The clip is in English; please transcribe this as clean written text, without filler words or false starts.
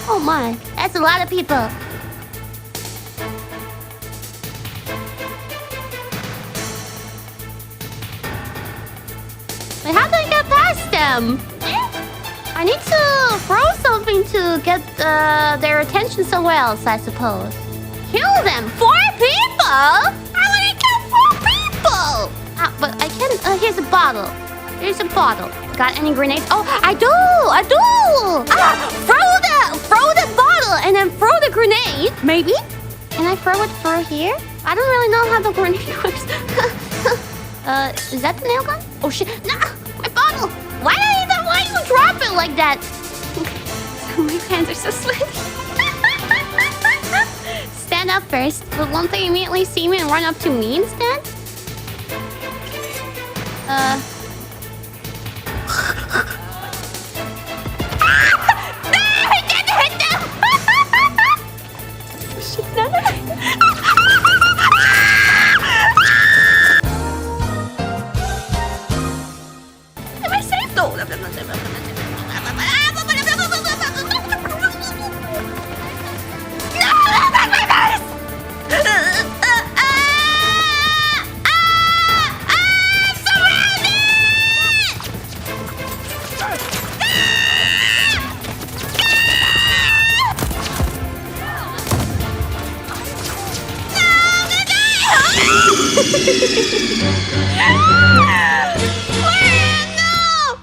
Oh my, that's a lot of people. Wait, how do I get past them? I need to throw something to get their attention somewhere else, I suppose. Kill them! 4 people? I want to kill 4 people! But I can't... here's a bottle. Here's a bottle. Got any grenades? Oh, I do! Throw the bottle and then throw the grenade. Maybe? Can I throw it through here? I don't really know how the grenade works. Is that the nail gun? Oh shit! Nah! My bottle! Why you drop it like that? My hands are so sweaty. Stand up first. But won't they immediately see me and run up to me instead? I didn't hit them! Shit, no. Am I safe though?